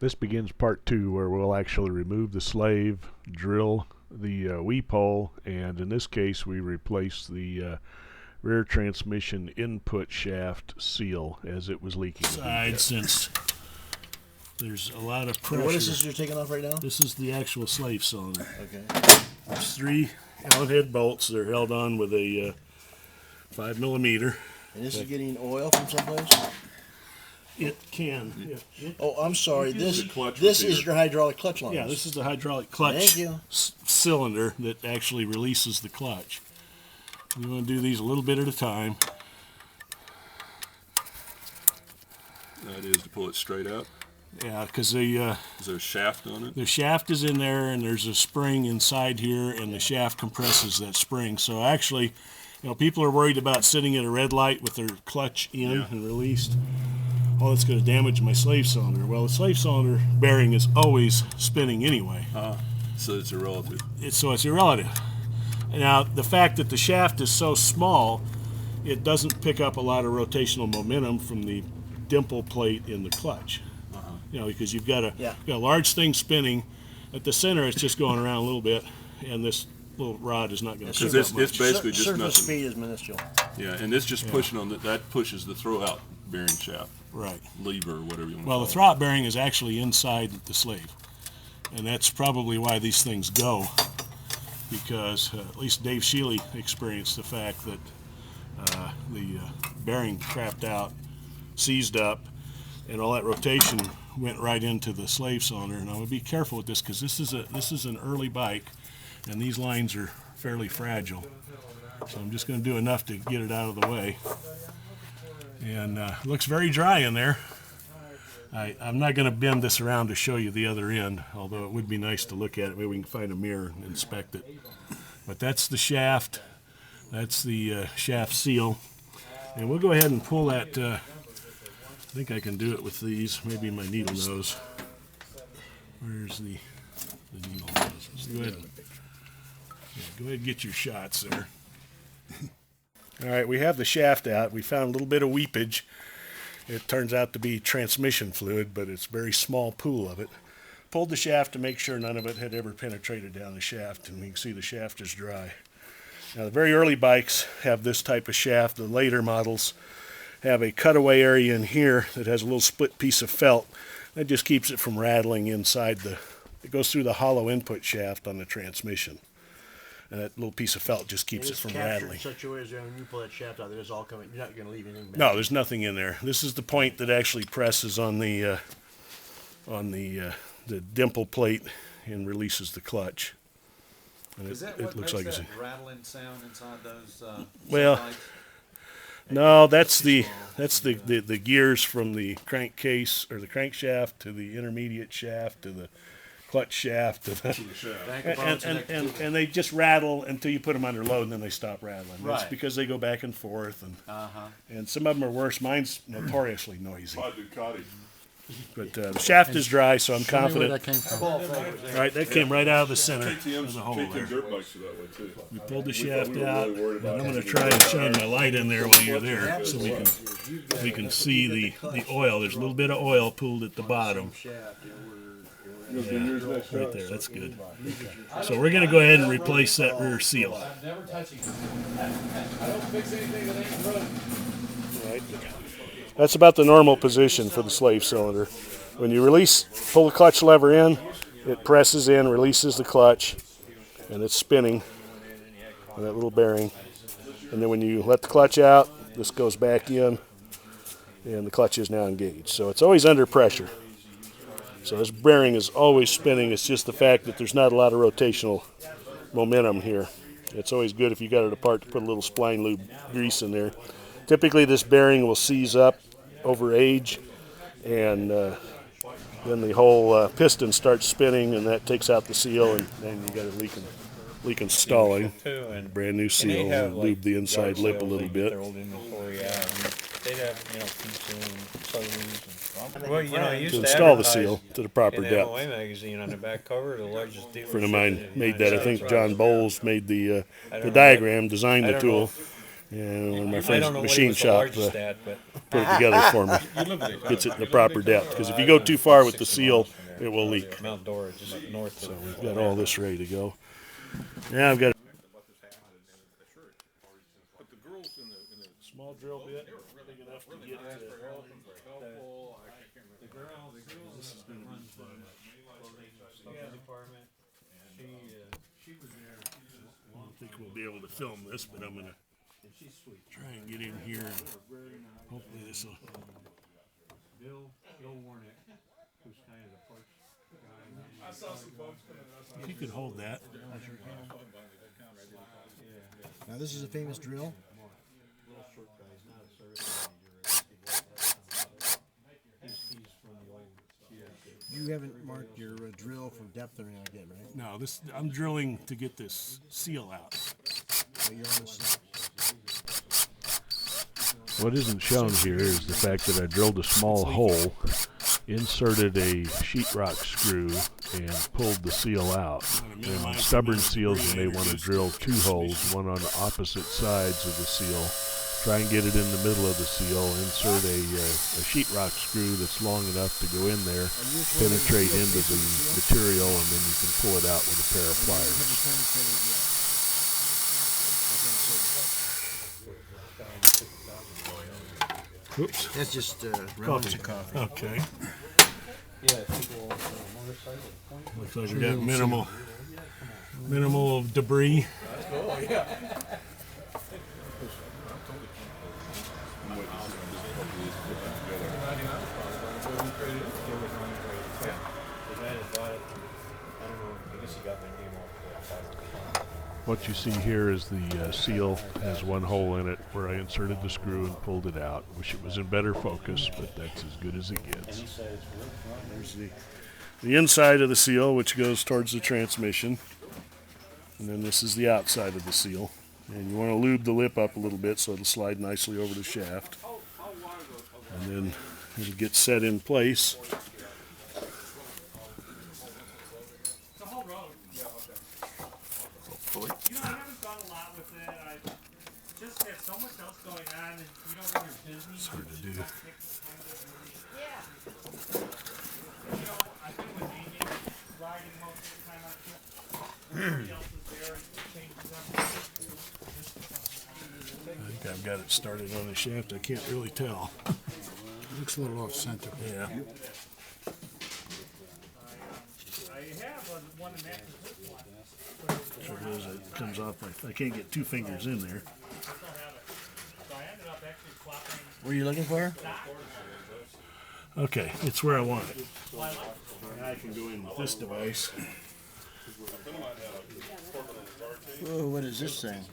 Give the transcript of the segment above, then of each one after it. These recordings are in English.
This begins part 2, where we'll actually remove the slave, drill the weep hole, and in this case we replace the rear transmission input shaft seal as it was leaking. Since there's a lot of pressure. What is this you're taking off right now? This is the actual slave cylinder. Okay. There's 3 Allen head bolts. They're held on with a 5mm. And this is getting oil from someplace? It can. Oh, I'm sorry. This is your hydraulic clutch line. Yeah, this is the hydraulic clutch cylinder that actually releases the clutch. You want to do these a little bit at a time. That is to pull it straight out. Yeah, because the is there a shaft on it? The shaft is in there, and there's a spring inside here, and the shaft compresses that spring. So actually, people are worried about sitting at a red light with their clutch in and released. Oh, it's going to damage my slave cylinder. Well, the slave cylinder bearing is always spinning anyway. So it's irrelative. It's irrelative. Now, the fact that the shaft is so small, it doesn't pick up a lot of rotational momentum from the dimple plate in the clutch. Because you've got a large thing spinning. At the center, it's just going around a little bit, and this little rod is not going to. Because it's basically just surface nothing. speed is minuscule. Yeah, and it's just pushing on that pushes the throw out bearing shaft. Right. Lever or whatever you want. Well, the throw out bearing is actually inside the slave, and that's probably why these things go. Because at least Dave Shealy experienced the fact that the bearing crapped out, seized up, and all that rotation went right into the slave cylinder. And I would be careful with this because this is an early bike, and these lines are fairly fragile. So I'm just going to do enough to get it out of the way. And it looks very dry in there. I'm not going to bend this around to show you the other end, although it would be nice to look at it. Maybe we can find a mirror and inspect it. But that's the shaft. That's the shaft seal. And we'll go ahead and pull that. I think I can do it with these. Maybe my needle nose. Where's the needle nose? Let's go ahead and get your shots there. All right, we have the shaft out. We found a little bit of weepage. It turns out to be transmission fluid, but it's a very small pool of it. Pulled the shaft to make sure none of it had ever penetrated down the shaft, and you can see the shaft is dry. Now, the very early bikes have this type of shaft. The later models have a cutaway area in here that has a little split piece of felt. That just keeps it from rattling inside it goes through the hollow input shaft on the transmission. And that little piece of felt just keeps it from rattling. In such a way as when you pull that shaft out, it's all coming. You're not going to leave anything back. No, there's nothing in there. This is the point that actually presses on the dimple plate and releases the clutch. And is that what makes that rattling sound inside those? No, that's the gears from the crankcase or the crankshaft to the intermediate shaft to the clutch shaft, and they just rattle until you put them under load, and then they stop rattling. Right. That's because they go back and forth, and some of them are worse. Mine's notoriously noisy. But the shaft is dry, so I'm confident. Where that came from. All right, that came right out of the center of the hole there. We pulled the shaft out, and I'm going to try and shine my light in there while you're there, so we can see the oil. There's a little bit of oil pooled at the bottom. Yeah, right there, that's good. Okay. So we're going to go ahead and replace that rear seal. Right. That's about the normal position for the slave cylinder. When you pull the clutch lever in, it presses in, releases the clutch, and it's spinning on that little bearing. And then when you let the clutch out, this goes back in, and the clutch is now engaged. So it's always under pressure. So this bearing is always spinning. It's just the fact that there's not a lot of rotational momentum here. It's always good if you got it apart to put a little spline lube grease in there. Typically this bearing will seize up over age, and then the whole piston starts spinning, and that takes out the seal, and then you got it leaking stalling. Brand new seal. Lube the inside lip a little bit. They'd have, well, to install the seal to the proper in the depth. MOA magazine on the back cover, the largest A dealership. friend of mine in the made United that. I think States John right Bowles made the I don't know diagram, designed I the don't know tool, And when my I friend's don't know what he machine was the shop largest at, but put it together for me. Gets it in the proper depth, because if you go too far with the 60 seal, miles from there. it will leak. Mount Dora, just north So of. we've got all this ready to go. Now I've got a small drill bit, big enough to get to. This is going to be fun. Department. She was there. I don't think we'll be able to film this, but I'm gonna try and get in here. And hopefully this will. Bill Warnick, who's kind of the first guy. I saw some folks coming. If you could hold that. Now this is a famous drill. You haven't marked your drill for depth or anything like that, right? No, I'm drilling to get this seal out. So you're on the What isn't shown here is the fact that I drilled a small hole, inserted a sheetrock screw, and pulled the seal out. And stubborn seals, you may want to drill 2 holes, one on the opposite sides of the seal. Try and get it in the middle of the seal. Insert a sheetrock screw that's long enough to go in there, penetrate into the material, and then you can pull it out with a pair of pliers. Oops. That's just Coffee. coffee. Okay. Yeah, people on motorcycle. Looks like we got minimal debris. What you see here is the seal has 1 hole in it where I inserted the screw and pulled it out. Wish it was in better focus, but that's as good as it gets. There's the inside of the seal, which goes towards the transmission. And then this is the outside of the seal. And you want to lube the lip up a little bit so it'll slide nicely over the shaft. And then it'll get set in place. You know, I haven't done a lot with it. I just had so much else going on, and you know when you're busy. It's hard to do. Yeah. You know, I've been with Amy, riding most of the time on trip. Everybody else is there and changes everything. I think I've got it started on the shaft. I can't really tell. Looks a little off center. Yeah. I have one in that position. So it is, it comes off. I can't get 2 fingers in there. I still have it. So I ended up actually swapping. What are you looking for? Okay, it's where I want it. Now I can go in with this device. Oh, what is this thing?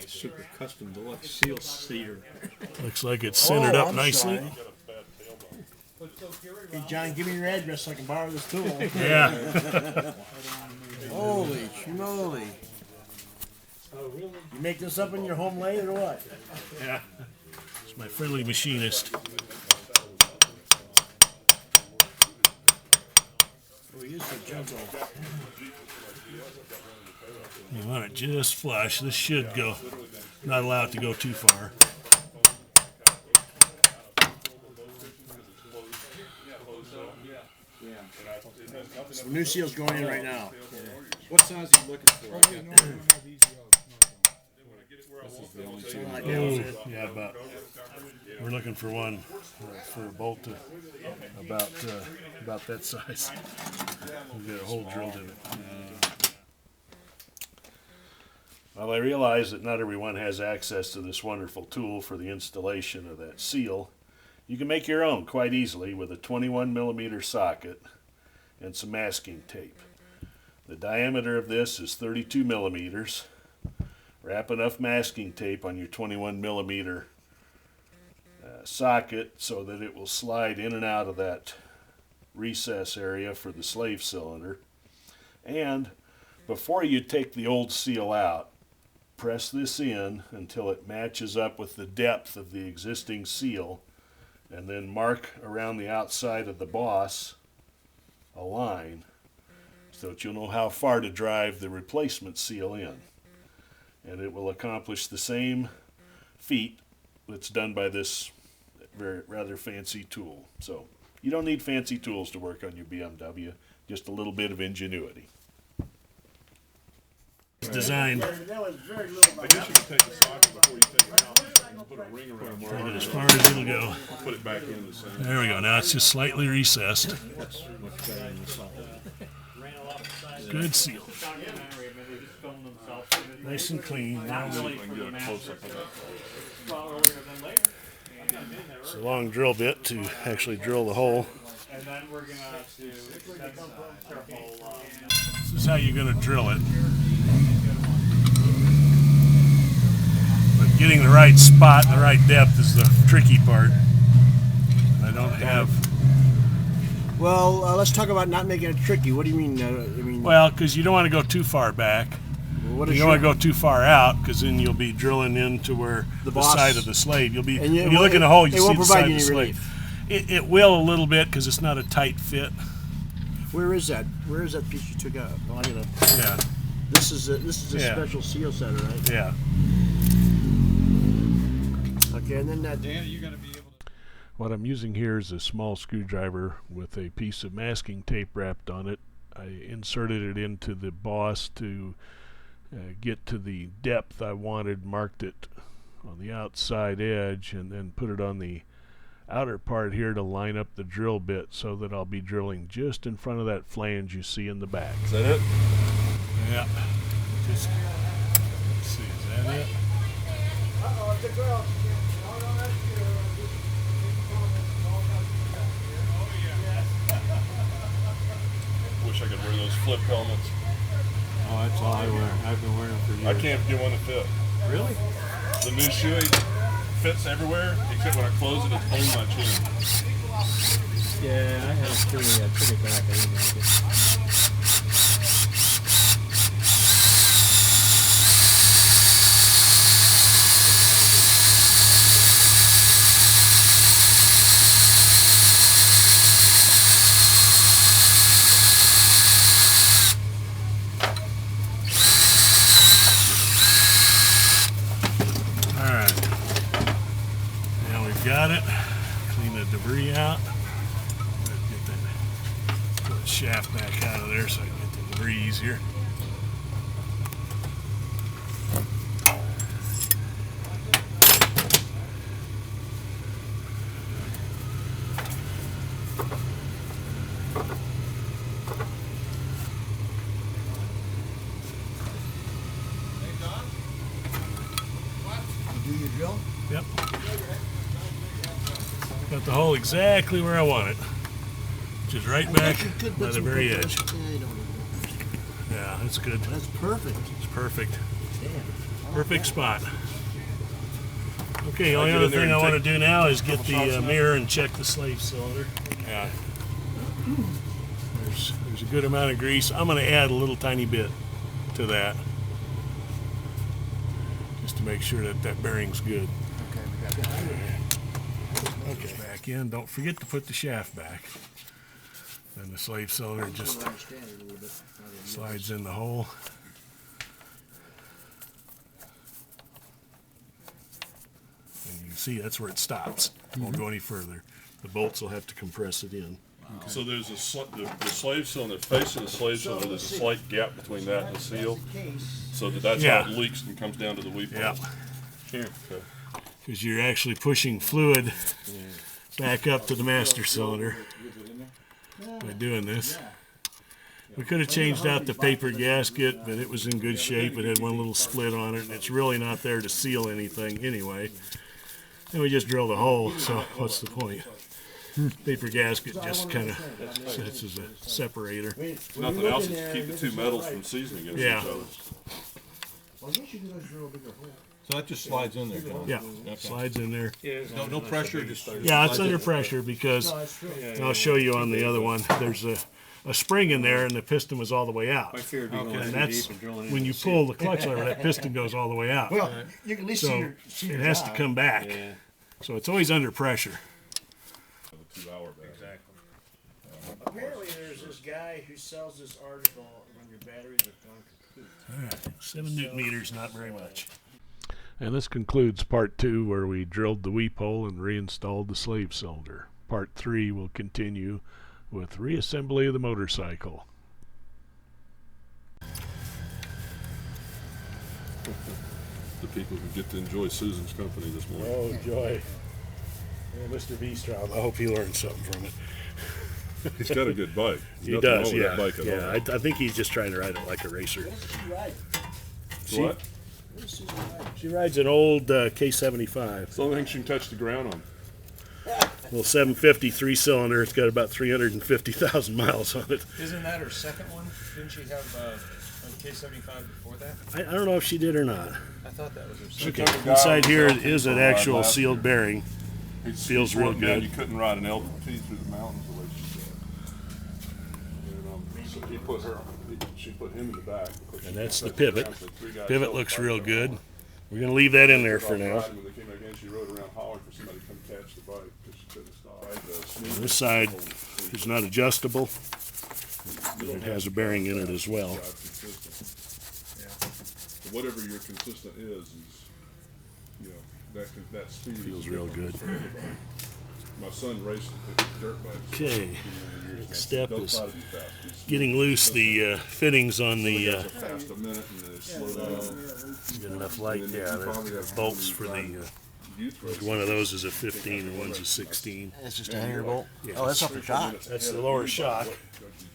Super custom deluxe seal cedar. Looks like it's centered up I'm nicely. sorry. Hey, John, give me your address so I can borrow this tool. Yeah. Holy schmoly. You make this up in your home lathe or what? Yeah. It's my friendly machinist. Oh, he is a jungle. You want it just flush. This should go. Not allow it to go too far. So new seal's going in right now. What size are you looking for? Something like Oh, that. yeah, about. We're looking for one for a bolt to about that size. We'll get a hole drilled in it. Well, I realize that not everyone has access to this wonderful tool for the installation of that seal. You can make your own quite easily with a 21mm socket and some masking tape. The diameter of this is 32 millimeters. Wrap enough masking tape on your 21mm socket so that it will slide in and out of that recess area for the slave cylinder. And before you take the old seal out, press this in until it matches up with the depth of the existing seal, and then mark around the outside of the boss a line so that you'll know how far to drive the replacement seal in. And it will accomplish the same feat that's done by this rather fancy tool. So you don't need fancy tools to work on your BMW, just a little bit of ingenuity. It's designed That was very little. I guess you could take the socket before you take it out and put a ring around it. as far as it'll go. Put it back in the center. There we go. Now it's just slightly recessed. Good seal. Nice and clean. Now I can get a close up of that. it's a long drill bit to actually drill the hole. And then we're gonna do careful. This is how you're going to drill it. But getting the right spot and the right depth is the tricky part. I don't have... Well, let's talk about not making it tricky. What do you mean? Well, because you don't want to go too far back. What You is don't want to go too far out, because then you'll be drilling into where the boss- side of the slave. You'll be And when you look in the hole, you it see won't the provide side you of the any slave. relief. It will a little bit because it's not a tight fit. Where is that? Where is that piece you took out? Oh, I gotta. Yeah, This is a Yeah. special seal setter, right? yeah. Okay, and then that. Dan, are you gonna be able to? What I'm using here is a small screwdriver with a piece of masking tape wrapped on it. I inserted it into the boss to get to the depth I wanted, marked it on the outside edge, and then put it on the outer part here to line up the drill bit so that I'll be drilling just in front of that flange you see in the back. Is that it? Yeah. Just, let's see, is that it? Wish I could wear those flip helmets. Oh, that's all I wear. I've been wearing them for I years. can't get one to fit. Really? The new shoe fits everywhere, except when I close it, it's on my chin. Yeah, I had it too. I took it back. I didn't like it. Alright. Now we've got it. Clean the debris out. Get that shaft back out of there so I can get the debris easier. You do your drill. Yep. Got the hole exactly where I want it. Which is right back by the very edge. Yeah, that's good. That's perfect. It's perfect. Damn. Perfect spot. Okay, the only get other in there thing and I want to take do now is get the shots now? mirror and check the slave cylinder. Yeah. There's a good amount of grease. I'm going to add a little tiny bit to that. Just to make sure that that bearing's good. Okay, we got that. Okay. Back in. Don't forget to put the shaft back. And the slave cylinder just Understand it a little bit. slides in the hole. And you can see that's where it stops. Won't go any further. The bolts will have to compress it in. So there's the slave cylinder, facing the slave cylinder, there's a slight gap between that and the seal, so that's Yeah. how it leaks and comes down to the weep Yeah. hole. Here. Okay. Because you're actually pushing fluid back up to the master cylinder by doing this. We could have changed out the paper gasket, but it was in good shape. It had one little split on it, and it's really not there to seal anything anyway. And we just drilled a hole, so what's the point? Paper gasket just kind of sits as a separator. Nothing else, it's to keep the two metals from seizing against Yeah. each other. Well, I guess you could drill a bigger hole. So that just slides in there, John. Yeah, slides in there. No pressure. Just Yeah, it's under pressure because I'll show you on the other one. There's a spring in there, and the piston was all the way out. And that's when you pull the clutch lever, that piston goes all the way out. Well, you can at least So see it your has to job. come back. So it's always under pressure. A 2 hour battery. Apparently, there's this guy who sells this article when your batteries are gone kaput. All right, 7 newton meters, not very much. And this concludes part 2, where we drilled the weep hole and reinstalled the slave cylinder. Part 3 will continue with reassembly of the motorcycle. The people who get to enjoy Susan's company this morning. Oh, joy. Well, Mr. V-Strom, I hope he learned something from it. He's got a good bike. There's He nothing does, wrong with yeah. that bike at Yeah, all. I think he's just trying to ride it like a racer. What does she ride? What? What does Susan ride? She rides an old K75. It's the only thing she can touch the ground on. Little 750 3-cylinder. It's got about 350,000 miles on it. Isn't that her second one? Didn't she have a K75 before that? I don't know if she did or not. I thought that was her She second. took a guy Inside on here LT is for an a ride actual last sealed year. bearing. Feels real Man, good. you couldn't ride an LT through the mountains the way she did. And, so he put her. She put him in the back. And that's the pivot. Pivot looks real good. We're going to leave that in there for now. When they came back in, she rode around hollering for somebody to come catch the bike because she couldn't stop. This side is not adjustable. It has a bearing in it as well. Whatever your consistent is you know, that speed Feels is real different good. for everybody. My son raced dirt bikes. Okay. Next step is be fast. He's Getting loose the fittings on the goes a fast a minute and then slow down. get enough light. And then Yeah, you probably have bolts one for of the these youth races. one of those is a 15 and one's a 16. It's just a hanger bolt. Yeah. Oh, that's not for shock. That's the lower shock. Did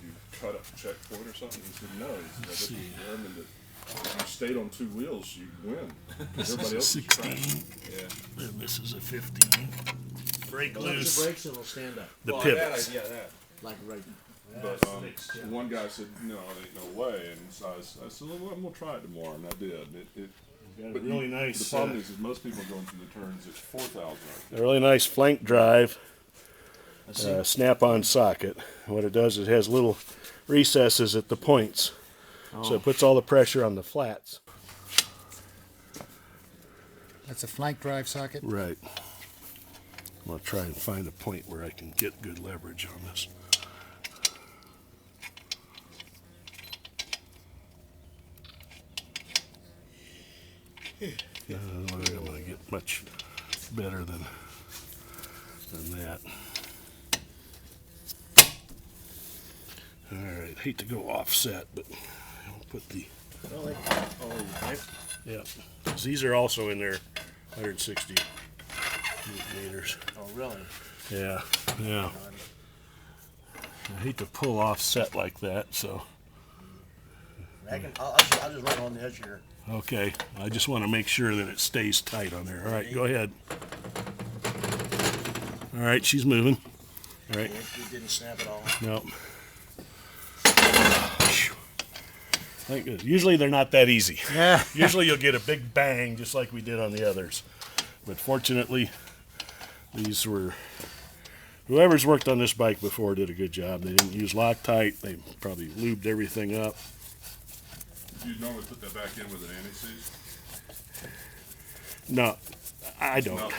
you cut up a checkpoint or something? He said, no. He said, I determined that if you stayed on 2 wheels, you'd win. This is Everybody a else is 16 Yeah. and this is a 15. Break Loose. loose The brakes, it'll stand up. the Well, pivots. that. Like right. But one guy said, no, it ain't no way. And so I said, well, I'm going to try it tomorrow. And I did. Got a But really nice, The problem is most people going through the turns, it's 4,000 a really nice flank drive snap-on socket. What it does is it has little recesses at the points, so it puts all the pressure on the flats. That's a flank drive socket. Right. I'm gonna try and find a point where I can get good leverage on this. I don't know if I'm gonna get much better than that. All right, hate to go offset, but I'll put the yeah. 'Cause these are also in there, 160 newton meters. Oh, really? Yeah, yeah. I hate to pull offset like that, so I'll just run on the edge here. okay. I just want to make sure that it stays tight on there. All right, go ahead. All right, she's moving. All right, It didn't snap at all. no. Thank goodness. Usually they're not that easy. Yeah. Usually you'll get a big bang just like we did on the others. But fortunately, these were, whoever's worked on this bike before did a good job. They didn't use Loctite. They probably lubed everything up. Do you normally put that back in with an anti-seize? No, I don't. No.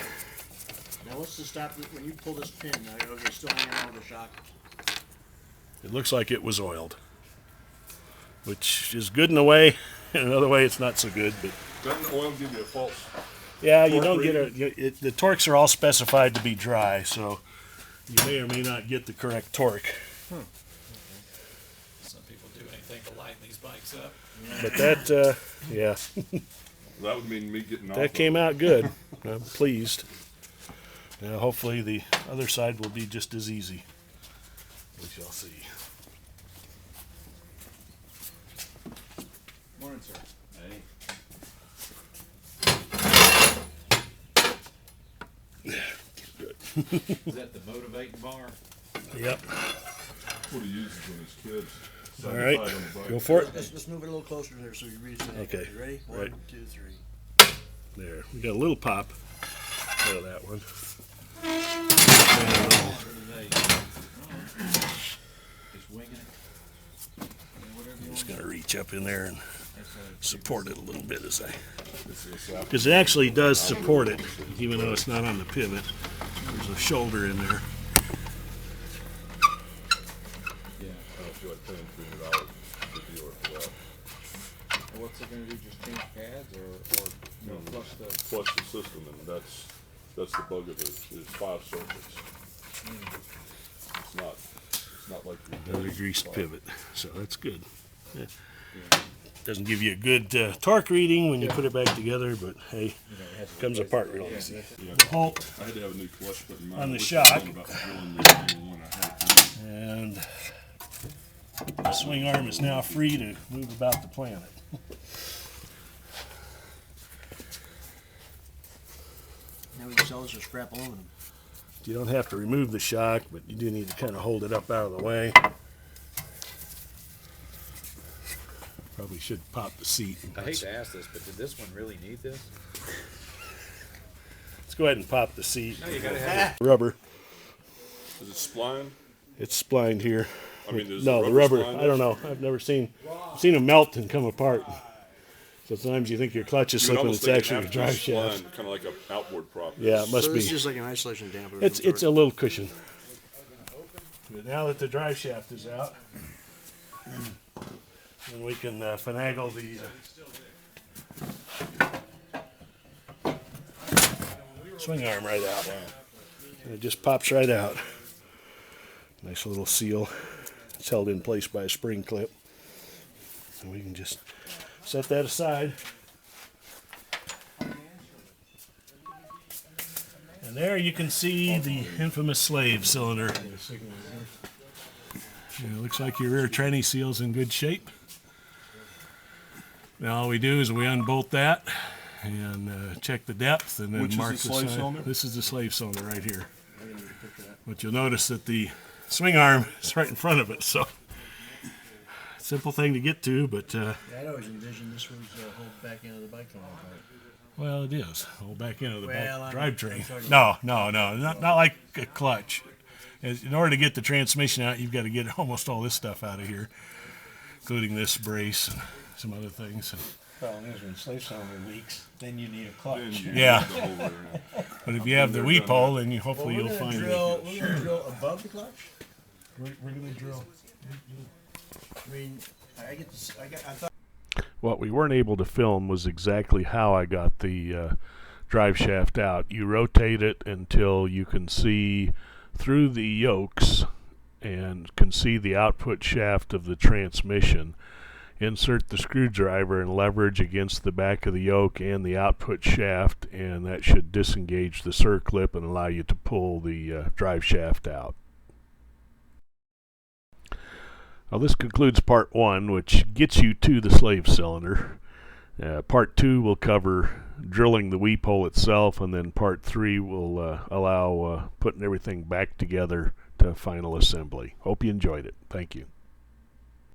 Now, what's to stop when you pull this pin? Now, is it still hanging on with the shock? It looks like it was oiled, which is good in a way. In another way, it's not so good. But Doesn't oil give you a false? yeah, you Torque don't get reading? the torques are all specified to be dry, so you may or may not get the correct torque. Some people do anything to lighten these bikes up. But that, yeah, That would mean me getting off. that came out good. I'm pleased. Now, hopefully, the other side will be just as easy. We shall see. Morning, sir. Hey. Good. Is that the motivating bar? Yep. That's what he uses when his kids. All side right. by side on the bike. Go for it. Let's move it a little closer here so you read it. Okay. You ready? Right. 1, 2, 3. There. We got a little pop out of that one. Just winging it. I'm just going to reach up in there and support it a little bit as I, because it actually does support it, even though it's not on the pivot. There's a shoulder in there. Yeah. paying $300 to the dealer for that. And what's it gonna do, just change pads or flush the? Flush the system, and that's the bug of it, is 5 circuits. It's not like Another greased pivot, so that's good. Yeah. Doesn't give you a good torque reading when you put it back together, but hey, it comes apart real easy. Bolt I had to have a new clutch put in mine. on the which is shock. one about drilling the one I had. And the swing arm is now free to move about the planet. Now we can sell this for scrap aluminum. You don't have to remove the shock, but you do need to kind of hold it up out of the way. Probably should pop the seat. I hate to ask this, but did this one really need this? Let's go ahead and pop the seat. No, you gotta have Rubber. Is it spline? It's splined here. I mean, is No, the the rubber. spline I don't know. I've never seen them melt and come apart. So sometimes you think your clutch is You would slipping. almost It's think actually it'd your have to be drive shaft. spline, kind of like an outboard prop. Yeah, it must So be. it's just like an isolation damper. It's a little cushion. But now that the drive shaft is out, then we can finagle the swing arm right out. And it just pops right out. Nice little seal. It's held in place by a spring clip. And we can just set that aside. And there you can see the infamous slave cylinder. It looks like your rear tranny seal's in good shape. Now all we do is we unbolt that and check the depth, and then Which is mark the slave side. cylinder? This is the slave cylinder right here. But you'll notice that the swing arm is right in front of it, so simple thing to get to, but I'd always envisioned this was the whole back end of the bike coming apart. well, it is. Whole back end of the Well, I'm drivetrain. talking No, not like a clutch. In order to get the transmission out, you've got to get almost all this stuff out of here, including this brace and some other things. Problem is, when slave cylinder leaks, then you need a clutch. Yeah, but if you have the weep hole, then hopefully you'll find We're gonna drill above the clutch. We're going to drill. I mean, I thought. What we weren't able to film was exactly how I got the drive shaft out. You rotate it until you can see through the yokes and can see the output shaft of the transmission. Insert the screwdriver and leverage against the back of the yoke and the output shaft, and that should disengage the circlip and allow you to pull the drive shaft out. Well, this concludes part 1, which gets you to the slave cylinder. Part 2 will cover drilling the weep hole itself, and then part 3 will allow putting everything back together to final assembly. Hope you enjoyed it. Thank you.